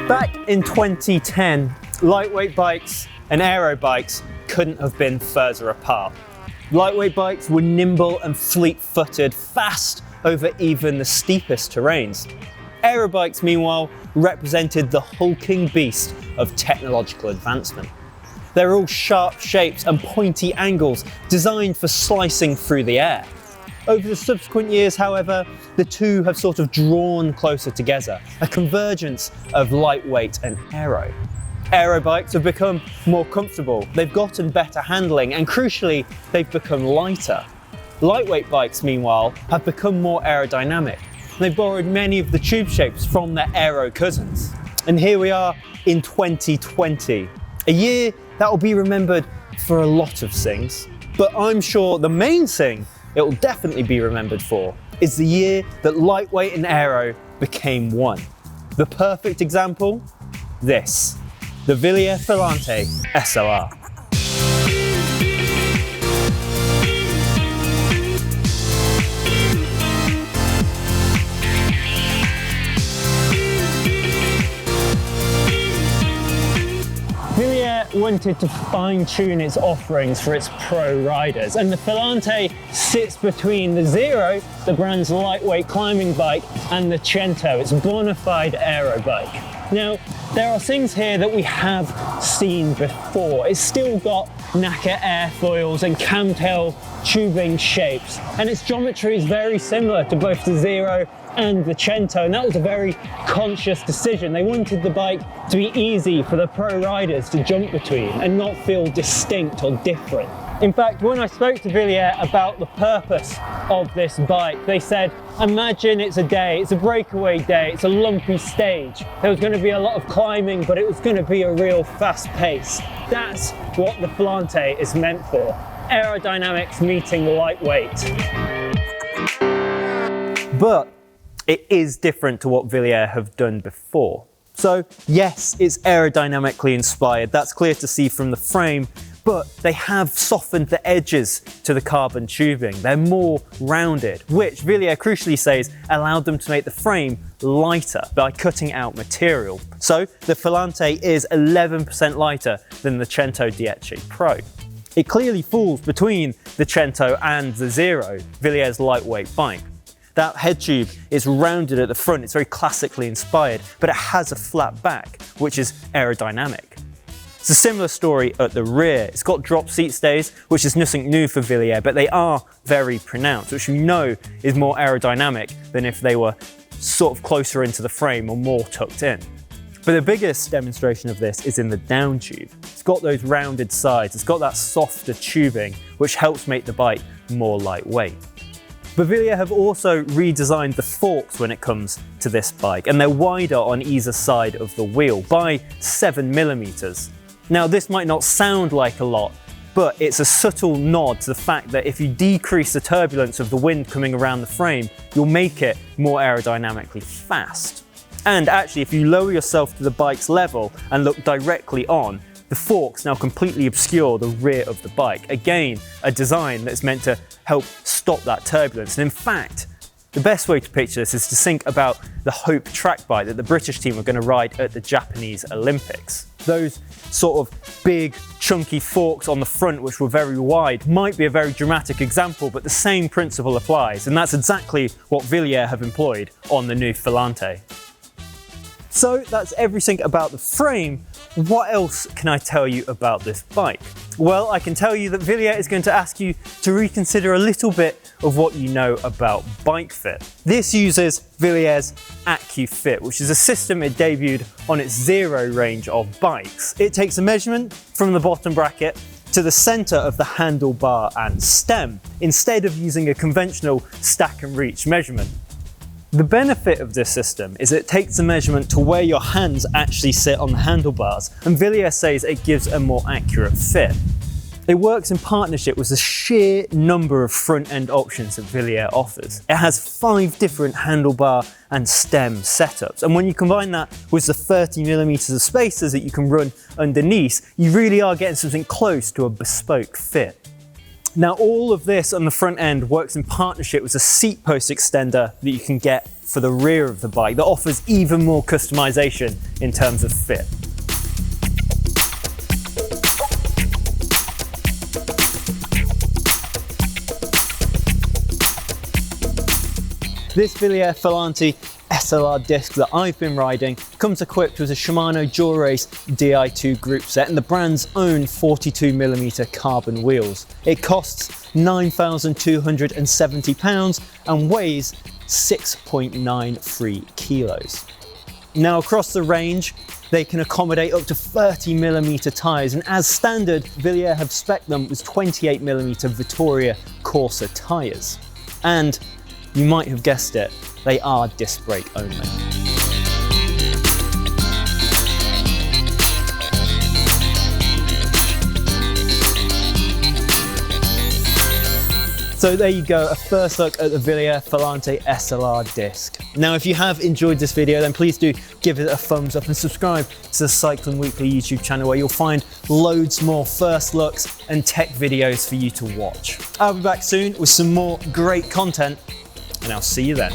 Back in 2010, lightweight bikes and aero bikes couldn't have been further apart. Lightweight bikes were nimble and fleet-footed, fast over even the steepest terrains. Aero bikes, meanwhile, represented the hulking beast of technological advancement. They're all sharp shapes and pointy angles designed for slicing through the air. Over the subsequent years, however, the two have sort of drawn closer together, a convergence of lightweight and aero. Aero bikes have become more comfortable, they've gotten better handling, and crucially, they've become lighter. Lightweight bikes, meanwhile, have become more aerodynamic. They've borrowed many of the tube shapes from their aero cousins. And here we are in 2020, a year that will be remembered for a lot of things. But I'm sure the main thing it will definitely be remembered for is the year that lightweight and aero became one. The perfect example? This, the Wilier Filante SLR. Wilier wanted to fine-tune its offerings for its pro riders, and the Filante sits between the Zero, the brand's lightweight climbing bike, and the Cento, its bona fide aero bike. Now, there are things here that we have seen before. It's still got NACA airfoils and camtail tubing shapes, and its geometry is very similar to both the Zero and the Cento, and that was a very conscious decision. They wanted the bike to be easy for the pro riders to jump between and not feel distinct or different. In fact, when I spoke to Wilier about the purpose of this bike, they said, imagine it's a day, it's a breakaway day, it's a lumpy stage. There was going to be a lot of climbing, but it was going to be a real fast pace. That's what the Filante is meant for. Aerodynamics meeting lightweight. But it is different to what Wilier have done before. So yes, it's aerodynamically inspired, that's clear to see from the frame, but they have softened the edges to the carbon tubing. They're more rounded, which Wilier crucially says allowed them to make the frame lighter by cutting out material. So the Filante is 11% lighter than the Cento Dieci Pro. It clearly falls between the Cento and the Zero, Willier's lightweight bike. That head tube is rounded at the front, it's very classically inspired, but it has a flat back, which is aerodynamic. It's a similar story at the rear. It's got drop seat stays, which is nothing new for Wilier, but they are very pronounced, which we know is more aerodynamic than if they were sort of closer into the frame or more tucked in. But the biggest demonstration of this is in the down tube. It's got those rounded sides, it's got that softer tubing, which helps make the bike more lightweight. But Wilier have also redesigned the forks when it comes to this bike, and they're wider on either side of the wheel by 7mm. Now this might not sound like a lot, but it's a subtle nod to the fact that if you decrease the turbulence of the wind coming around the frame, you'll make it more aerodynamically fast. And actually, if you lower yourself to the bike's level and look directly on, the forks now completely obscure the rear of the bike. Again, a design that's meant to help stop that turbulence. And in fact, the best way to picture this is to think about the Hope track bike that the British team are going to ride at the Japanese Olympics. Those sort of big, chunky forks on the front, which were very wide, might be a very dramatic example, but the same principle applies. And that's exactly what Wilier have employed on the new Filante. So that's everything about the frame. What else can I tell you about this bike? Well, I can tell you that Wilier is going to ask you to reconsider a little bit of what you know about bike fit. This uses Willier's AccuFit, which is a system it debuted on its Zero range of bikes. It takes a measurement from the bottom bracket to the center of the handlebar and stem, instead of using a conventional stack and reach measurement. The benefit of this system is it takes a measurement to where your hands actually sit on the handlebars, and Wilier says it gives a more accurate fit. It works in partnership with the sheer number of front-end options that Wilier offers. It has 5 different handlebar and stem setups, and when you combine that with the 30mm of spacers that you can run underneath, you really are getting something close to a bespoke fit. Now, all of this on the front end works in partnership with a seat post extender that you can get for the rear of the bike that offers even more customization in terms of fit. This Wilier Filante SLR disc that I've been riding comes equipped with a Shimano Dual Race Di2 group set and the brand's own 42mm carbon wheels. It costs £9,270 and weighs 6.93 kilos. Now, across the range, they can accommodate up to 30mm tyres, and as standard, Wilier have spec'd them with 28mm Vittoria Corsa tyres. And you might have guessed it, they are disc brake only. So there you go, a first look at the Wilier Filante SLR disc. Now, if you have enjoyed this video, then please do give it a thumbs up and subscribe to the Cycling Weekly YouTube channel, where you'll find loads more first looks and tech videos for you to watch. I'll be back soon with some more great content, and I'll see you then.